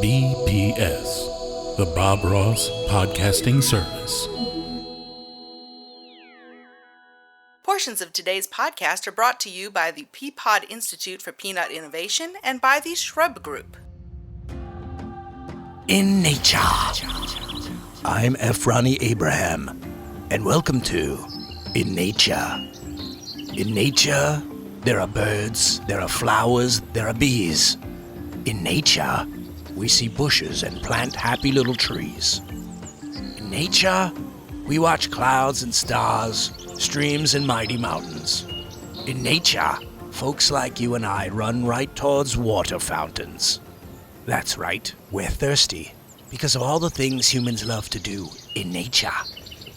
BPS, the Bob Ross Podcasting Service. Portions of today's podcast are brought to you by the Peapod Institute for Peanut Innovation and by the Shrub Group. In nature, I'm F. Ronnie Abraham, and welcome to In Nature. In nature, there are birds, there are flowers, there are bees. In nature, we see bushes and plant happy little trees. In nature, we watch clouds and stars, streams and mighty mountains. In nature, folks like you and I run right towards water fountains. That's right, we're thirsty because of all the things humans love to do in nature.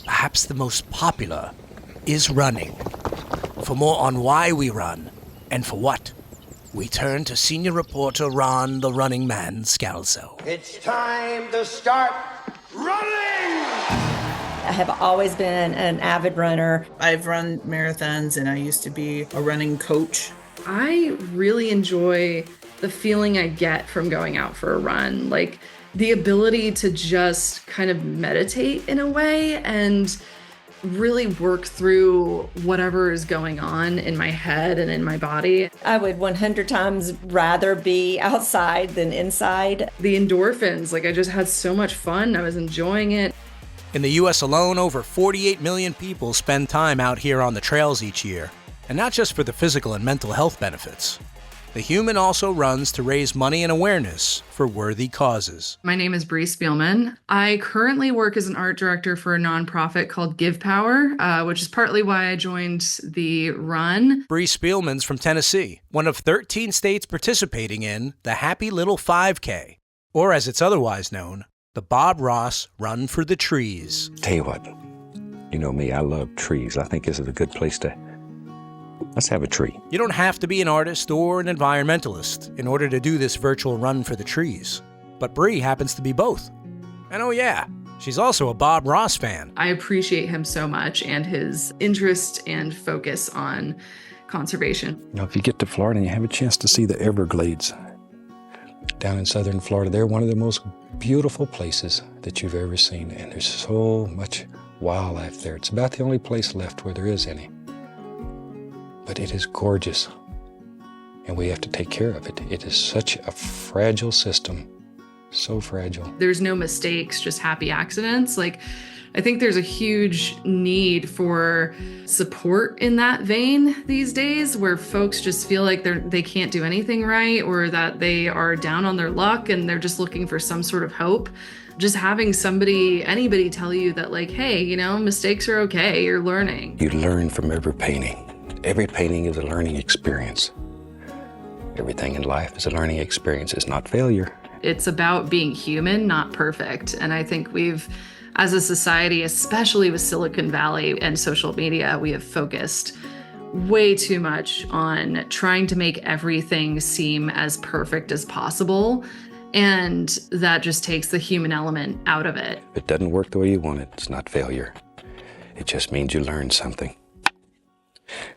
Perhaps the most popular is running. For more on why we run and for what, we turn to senior reporter Ron the Running Man Scalzo. It's time to start running! I have always been an avid runner. I've run marathons and I used to be a running coach. I really enjoy the feeling I get from going out for a run. Like the ability to just kind of meditate in a way and really work through whatever is going on in my head and in my body. I would 100 times rather be outside than inside. The endorphins, like I just had so much fun. I was enjoying it. In the U.S. alone, over 48 million people spend time out here on the trails each year. And not just for the physical and mental health benefits. The human also runs to raise money and awareness for worthy causes. My name is Bree Spielman. I currently work as an art director for a nonprofit called Give Power, which is partly why I joined the run. Bree Spielman's from Tennessee, one of 13 states participating in the Happy Little 5K, or as it's otherwise known, the Bob Ross Run for the Trees. Tell you what, you know me, I love trees. I think this is a good place to... Let's have a tree. You don't have to be an artist or an environmentalist in order to do this virtual run for the trees. But Bree happens to be both. And oh yeah, she's also a Bob Ross fan. I appreciate him so much and his interest and focus on conservation. You know, if you get to Florida and you have a chance to see the Everglades down in southern Florida, they're one of the most beautiful places that you've ever seen. And there's so much wildlife there. It's about the only place left where there is any. But it is gorgeous, and we have to take care of it. It is such a fragile system, so fragile. There's no mistakes, just happy accidents. Like, I think there's a huge need for support in that vein these days, where folks just feel like they can't do anything right, or that they are down on their luck and they're just looking for some sort of hope. Just having anybody tell you that, like, hey, you know, mistakes are okay, you're learning. You learn from every painting. Every painting is a learning experience. Everything in life is a learning experience. It's not failure. It's about being human, not perfect. And I think we've, as a society, especially with Silicon Valley and social media, we have focused way too much on trying to make everything seem as perfect as possible. And that just takes the human element out of it. If it doesn't work the way you want it, it's not failure. It just means you learned something.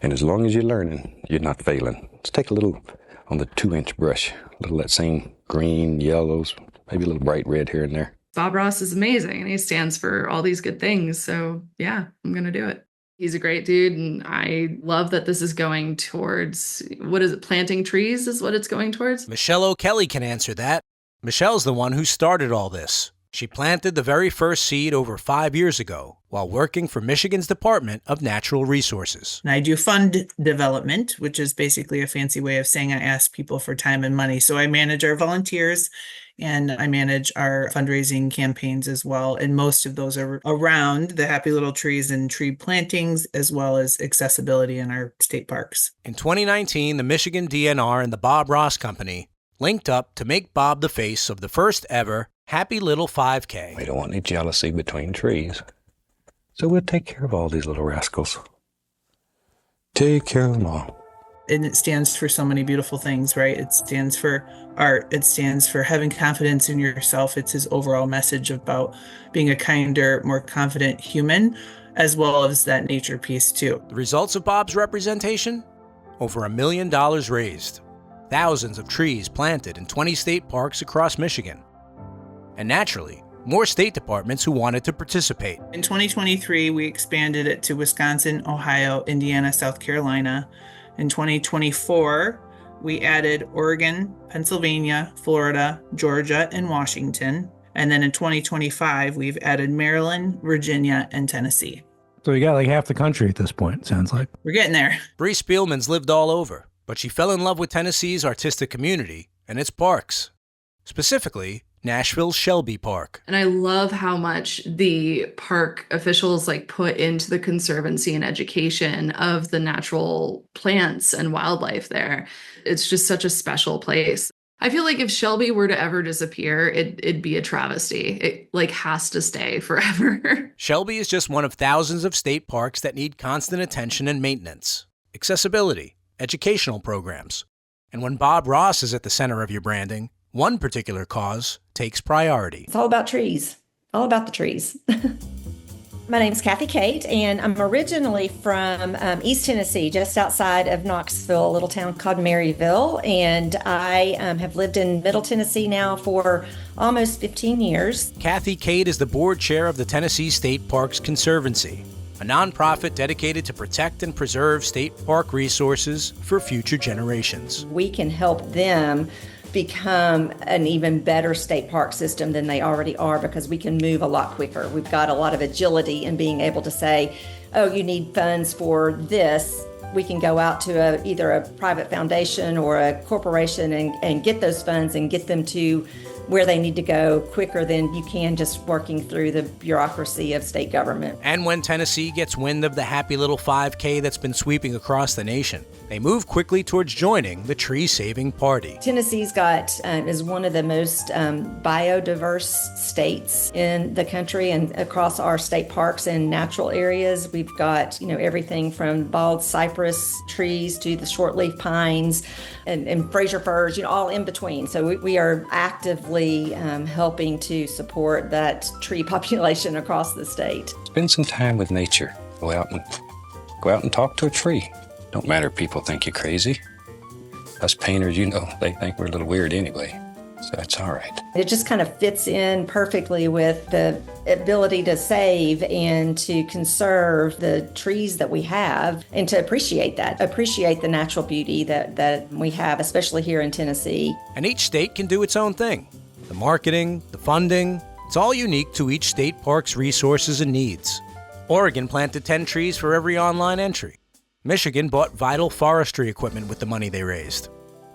And as long as you're learning, you're not failing. Let's take a little on the 2-inch brush, a little of that same green, yellows, maybe a little bright red here and there. Bob Ross is amazing, and he stands for all these good things. So yeah, I'm going to do it. He's a great dude, and I love that this is going towards, what is it, planting trees is what it's going towards? Michelle O'Kelly can answer that. Michelle's the one who started all this. She planted the very first seed over 5 years ago while working for Michigan's Department of Natural Resources. And I do fund development, which is basically a fancy way of saying I ask people for time and money. So I manage our volunteers and I manage our fundraising campaigns as well. And most of those are around the happy little trees and tree plantings, as well as accessibility in our state parks. In 2019, the Michigan DNR and the Bob Ross Company linked up to make Bob the face of the first ever Happy Little 5K. We don't want any jealousy between trees. So we'll take care of all these little rascals. Take care of them all. And it stands for so many beautiful things, right? It stands for art. It stands for having confidence in yourself. It's his overall message about being a kinder, more confident human, as well as that nature piece too. The results of Bob's representation? Over $1 million raised. Thousands of trees planted in 20 state parks across Michigan. and naturally, more state departments who wanted to participate. In 2023, we expanded it to Wisconsin, Ohio, Indiana, South Carolina. In 2024, we added Oregon, Pennsylvania, Florida, Georgia, and Washington. And then in 2025, we've added Maryland, Virginia, and Tennessee. So you got like half the country at this point, it sounds like. We're getting there. Bree Spielman's lived all over, but she fell in love with Tennessee's artistic community and its parks. Specifically, Nashville's Shelby Park. And I love how much the park officials put into the conservancy and education of the natural plants and wildlife there. It's just such a special place. I feel like if Shelby were to ever disappear, it'd be a travesty. It has to stay forever. Shelby is just one of thousands of state parks that need constant attention and maintenance, accessibility, educational programs. And when Bob Ross is at the center of your branding, one particular cause takes priority. It's all about trees, all about the trees. My name's Kathy Kate, and I'm originally from East Tennessee, just outside of Knoxville, a little town called Maryville. And I have lived in Middle Tennessee now for almost 15 years. Kathy Kate is the board chair of the Tennessee State Parks Conservancy, a nonprofit dedicated to protect and preserve state park resources for future generations. We can help them become an even better state park system than they already are, because we can move a lot quicker. We've got a lot of agility in being able to say, oh, you need funds for this. We can go out to either a private foundation or a corporation and get those funds and get them to where they need to go quicker than you can just working through the bureaucracy of state government. And when Tennessee gets wind of the happy little 5K that's been sweeping across the nation, they move quickly towards joining the tree-saving party. Tennessee's is one of the most biodiverse states in the country, and across our state parks and natural areas, we've got everything from bald cypress trees to the shortleaf pines and Fraser firs, all in between. So we are actively helping to support that tree population across the state. Spend some time with nature. Go out and talk to a tree. Don't matter if people think you're crazy. Us painters, they think we're a little weird anyway. So that's all right. It just kind of fits in perfectly with the ability to save and to conserve the trees that we have, and to appreciate the natural beauty that we have, especially here in Tennessee. And each state can do its own thing. The marketing, the funding, it's all unique to each state park's resources and needs. Oregon planted 10 trees for every online entry. Michigan bought vital forestry equipment with the money they raised.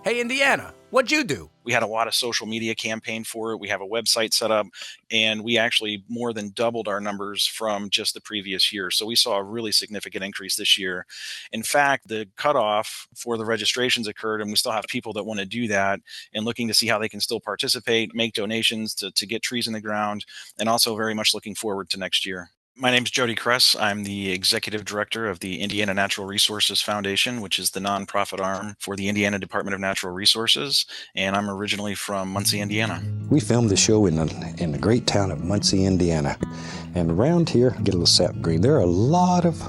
Hey, Indiana, what'd you do? We had a lot of social media campaign for it. We have a website set up, and we actually more than doubled our numbers from just the previous year. So we saw a really significant increase this year. In fact, the cutoff for the registrations occurred, and we still have people that want to do that and looking to see how they can still participate, make donations to get trees in the ground, and also very much looking forward to next year. My name is Jody Kress. I'm the executive director of the Indiana Natural Resources Foundation, which is the nonprofit arm for the Indiana Department of Natural Resources, and I'm originally from Muncie, Indiana. We filmed the show in the great town of Muncie, Indiana. And around here, get a little sap green, there are a lot of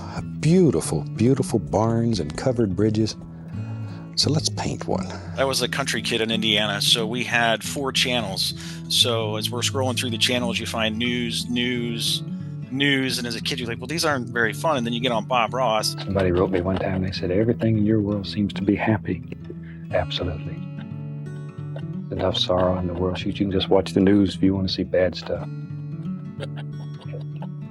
beautiful, beautiful barns and covered bridges. So let's paint one. I was a country kid in Indiana, so we had 4 channels. So as we're scrolling through the channels, you find news, and as a kid you're like, well, these aren't very fun, and then you get on Bob Ross. Somebody wrote me one time, they said, everything in your world seems to be happy. Absolutely. Enough sorrow in the world. You can just watch the news if you want to see bad stuff.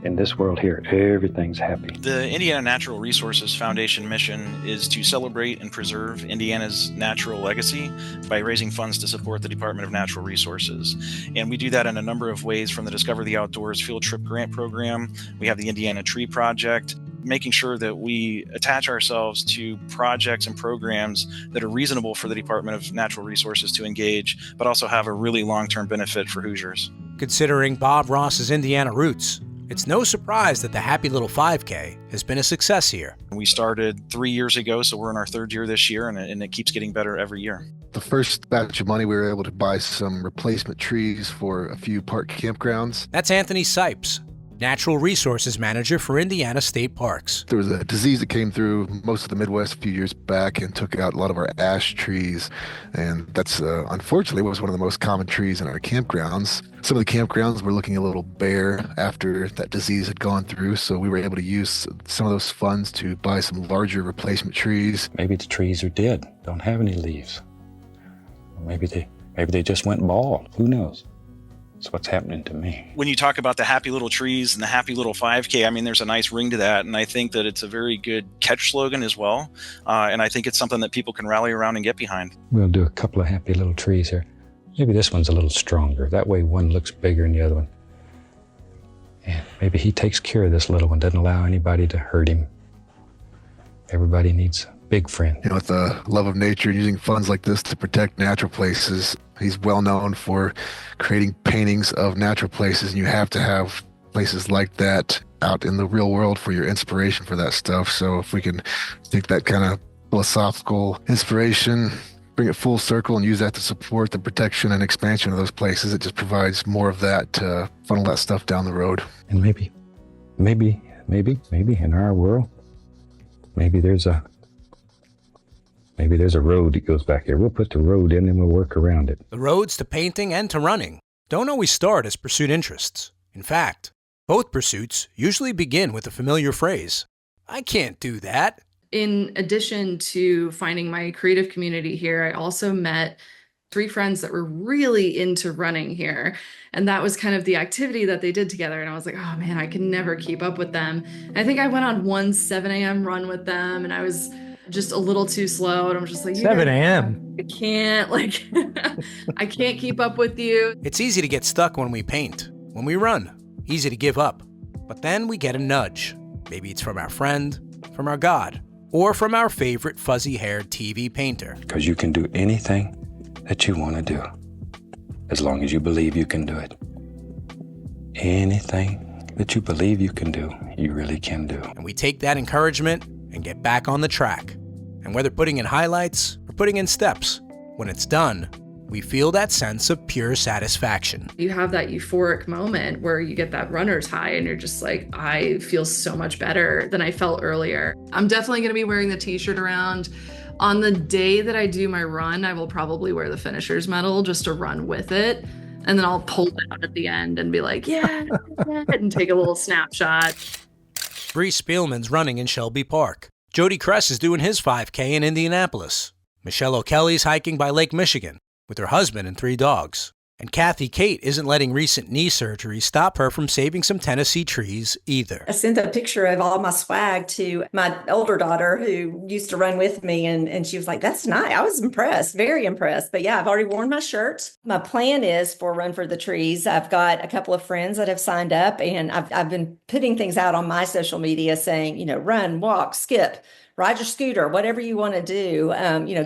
In this world here, everything's happy. The Indiana Natural Resources Foundation mission is to celebrate and preserve Indiana's natural legacy by raising funds to support the Department of Natural Resources. And we do that in a number of ways, from the Discover the Outdoors field trip grant program. We have the Indiana Tree Project, making sure that we attach ourselves to projects and programs that are reasonable for the Department of Natural Resources to engage, but also have a really long-term benefit for Hoosiers. Considering Bob Ross's Indiana roots, it's no surprise that the Happy Little 5K has been a success here. We started 3 years ago, so we're in our 3rd year this year, and it keeps getting better every year. The first batch of money, we were able to buy some replacement trees for a few park campgrounds. That's Anthony Sipes, Natural Resources Manager for Indiana State Parks. There was a disease that came through most of the Midwest a few years back and took out a lot of our ash trees. And that's unfortunately was one of the most common trees in our campgrounds. Some of the campgrounds were looking a little bare after that disease had gone through. So we were able to use some of those funds to buy some larger replacement trees. Maybe the trees are dead, don't have any leaves. Maybe they just went bald. Who knows? That's what's happening to me. When you talk about the happy little trees and the happy little 5K, I mean, there's a nice ring to that. And I think that it's a very good catch slogan as well. And I think it's something that people can rally around and get behind. We'll do a couple of happy little trees here. Maybe this one's a little stronger. That way one looks bigger than the other one. And maybe he takes care of this little one, doesn't allow anybody to hurt him. Everybody needs a big friend. You know, with the love of nature, using funds like this to protect natural places. He's well known for creating paintings of natural places, and you have to have places like that out in the real world for your inspiration for that stuff. So if we can take that kind of philosophical inspiration, bring it full circle and use that to support the protection and expansion of those places, it just provides more of that to funnel that stuff down the road. And maybe in our world, maybe there's a road that goes back here. We'll put the road in and we'll work around it. The roads to painting and to running don't always start as pursuit interests. In fact, both pursuits usually begin with a familiar phrase. I can't do that. In addition to finding my creative community here, I also met 3 friends that were really into running here. And that was kind of the activity that they did together. And I was like, oh man, I can never keep up with them. And I think I went on one 7 a.m. run with them, and I was just a little too slow. And I'm just like, 7 a.m. I can't, I can't keep up with you. It's easy to get stuck when we paint, when we run, easy to give up. But then we get a nudge. Maybe it's from our friend, from our God, or from our favorite fuzzy-haired TV painter. Because you can do anything that you want to do, as long as you believe you can do it. Anything that you believe you can do, you really can do. And we take that encouragement and get back on the track. And whether putting in highlights or putting in steps, when it's done, we feel that sense of pure satisfaction. You have that euphoric moment where you get that runner's high and you're just like, I feel so much better than I felt earlier. I'm definitely going to be wearing the t-shirt around. On the day that I do my run, I will probably wear the finisher's medal just to run with it. And then I'll pull it out at the end and be like, yeah, and take a little snapshot. Bree Spielman's running in Shelby Park. Jody Kress is doing his 5K in Indianapolis. Michelle O'Kelly's hiking by Lake Michigan with her husband and 3 dogs. And Kathy Kate isn't letting recent knee surgery stop her from saving some Tennessee trees either. I sent a picture of all my swag to my older daughter who used to run with me, and she was like, that's nice. I was impressed, very impressed. But yeah, I've already worn my shirt. My plan is for Run for the Trees. I've got a couple of friends that have signed up, and I've been putting things out on my social media saying, run, walk, skip, ride your scooter, whatever you want to do,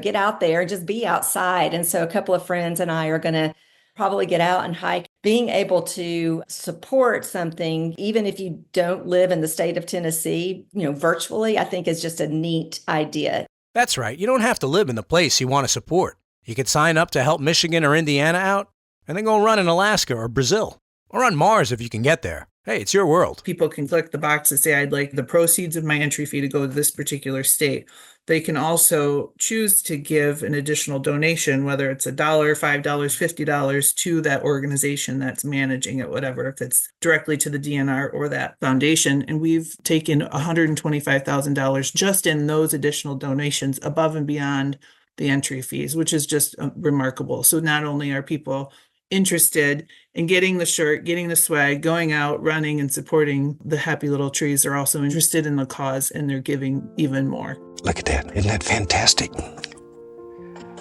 get out there and just be outside. And so a couple of friends and I are going to probably get out and hike. Being able to support something, even if you don't live in the state of Tennessee, virtually, I think is just a neat idea. That's right. You don't have to live in the place you want to support. You could sign up to help Michigan or Indiana out and then go run in Alaska or Brazil or on Mars if you can get there. Hey, it's your world. People can click the box and say, I'd like the proceeds of my entry fee to go to this particular state. They can also choose to give an additional donation, whether it's $1, $5, $50 to that organization that's managing it, whatever, if it's directly to the DNR or that foundation. And we've taken $125,000 just in those additional donations above and beyond the entry fees, which is just remarkable. So not only are people interested in getting the shirt, getting the swag, going out, running, and supporting the happy little trees, they're also interested in the cause, and they're giving even more. Look at that. Isn't that fantastic?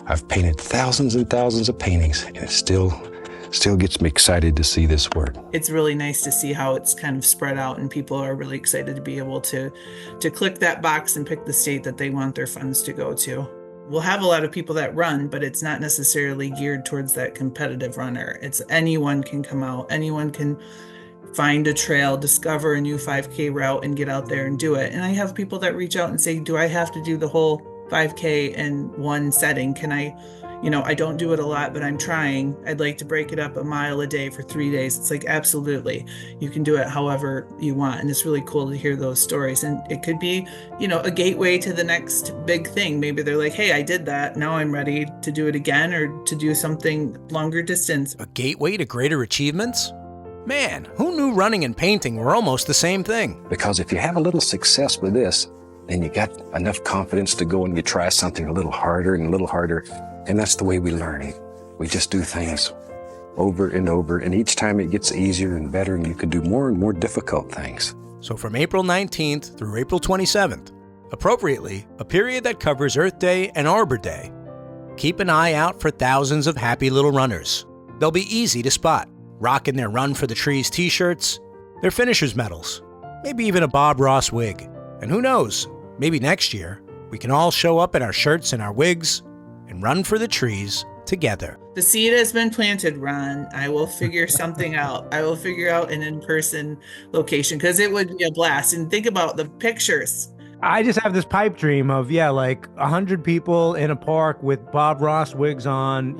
I've painted thousands and thousands of paintings, and it still gets me excited to see this work. It's really nice to see how it's kind of spread out, and people are really excited to be able to click that box and pick the state that they want their funds to go to. We'll have a lot of people that run, but it's not necessarily geared towards that competitive runner. It's anyone can come out, anyone can find a trail, discover a new 5K route, and get out there and do it. And I have people that reach out and say, do I have to do the whole 5K in one setting? Can I I don't do it a lot, but I'm trying. I'd like to break it up a mile a day for 3 days. It's like, absolutely. You can do it however you want. And it's really cool to hear those stories. And it could be, a gateway to the next big thing. Maybe they're like, hey, I did that. Now I'm ready to do it again or to do something longer distance. A gateway to greater achievements? Man, who knew running and painting were almost the same thing? Because if you have a little success with this, then you got enough confidence to go and you try something a little harder and a little harder. And that's the way we learn. We just do things over and over. And each time it gets easier and better, and you can do more and more difficult things. So from April 19th through April 27th, appropriately, a period that covers Earth Day and Arbor Day, keep an eye out for thousands of happy little runners. They'll be easy to spot, rocking their Run for the Trees t-shirts, their finishers medals, maybe even a Bob Ross wig. And who knows, maybe next year, we can all show up in our shirts and our wigs and run for the trees together. The seed has been planted, Ron. I will figure something out. I will figure out an in-person location because it would be a blast. And think about the pictures. I just have this pipe dream of, like 100 people in a park with Bob Ross wigs on,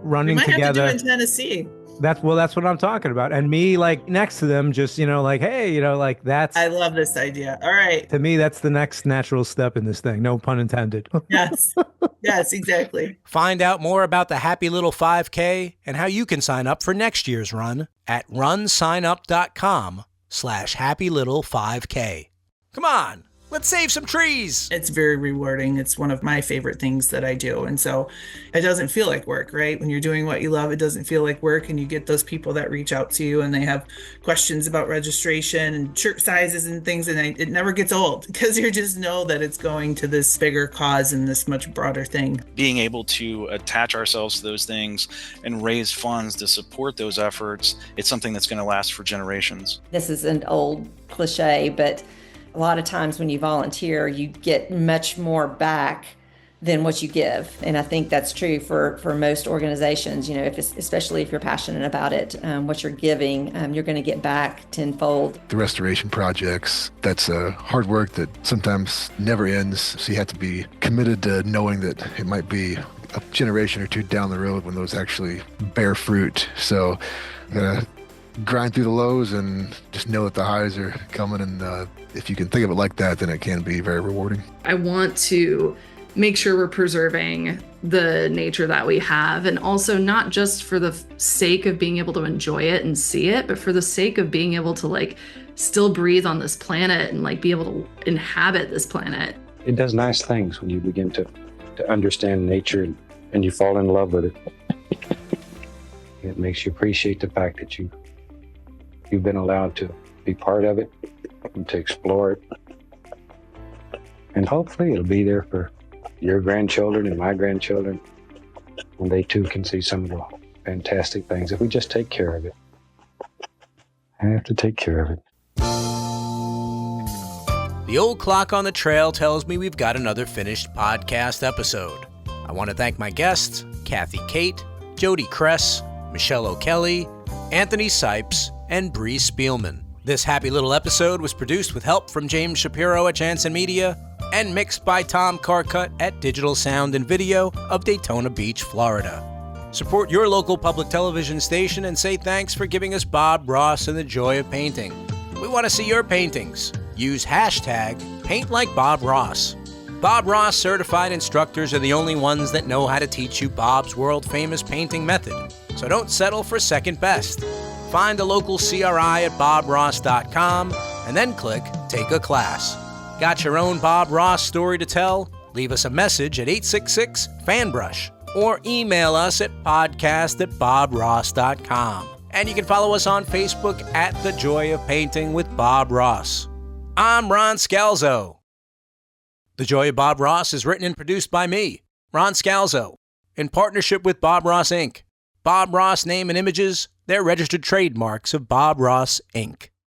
running we might together. Have to do in Tennessee. That's what I'm talking about. And me next to them, just, hey, that's. I love this idea. All right. To me, that's the next natural step in this thing. No pun intended. Yes. Yes, exactly. Find out more about the Happy Little 5K and how you can sign up for next year's run at runsignup.com/happylittle5k. Come on. Let's save some trees. It's very rewarding. It's one of my favorite things that I do. And so it doesn't feel like work, right? When you're doing what you love, it doesn't feel like work. And you get those people that reach out to you and they have questions about registration and shirt sizes and things. And it never gets old because you just know that it's going to this bigger cause and this much broader thing. Being able to attach ourselves to those things and raise funds to support those efforts, it's something that's going to last for generations. This is an old cliche, but a lot of times when you volunteer, you get much more back than what you give. And I think that's true for most organizations, especially if you're passionate about it, what you're giving, you're going to get back tenfold. The restoration projects, that's hard work that sometimes never ends. So you have to be committed to knowing that it might be a generation or two down the road when those actually bear fruit. So grind through the lows and just know that the highs are coming. And if you can think of it like that, then it can be very rewarding. I want to make sure we're preserving the nature that we have, and also not just for the sake of being able to enjoy it and see it, but for the sake of being able to still breathe on this planet and be able to inhabit this planet. It does nice things when you begin to understand nature and you fall in love with it. It makes you appreciate the fact that you've been allowed to be part of it and to explore it. And hopefully it'll be there for your grandchildren and my grandchildren when they too can see some of the fantastic things if we just take care of it. I have to take care of it. The old clock on the trail tells me we've got another finished podcast episode. I want to thank my guests, Kathy Kate, Jody Kress, Michelle O'Kelly, Anthony Sipes, and Bree Spielman. This happy little episode was produced with help from James Shapiro at Jansen Media and mixed by Tom Carcutt at Digital Sound and Video of Daytona Beach, Florida. Support your local public television station and say thanks for giving us Bob Ross and the joy of painting. We want to see your paintings. Use hashtag #PaintLikeBobRoss. Bob Ross certified instructors are the only ones that know how to teach you Bob's world-famous painting method. So don't settle for second best. Find a local CRI at bobross.com and then click Take a Class. Got your own Bob Ross story to tell? Leave us a message at 866-FANBRUSH or email us at podcast@bobross.com. And you can follow us on Facebook at The Joy of Painting with Bob Ross. I'm Ron Scalzo. The Joy of Bob Ross is written and produced by me, Ron Scalzo, in partnership with Bob Ross, Inc. Bob Ross name and images, they're registered trademarks of Bob Ross, Inc.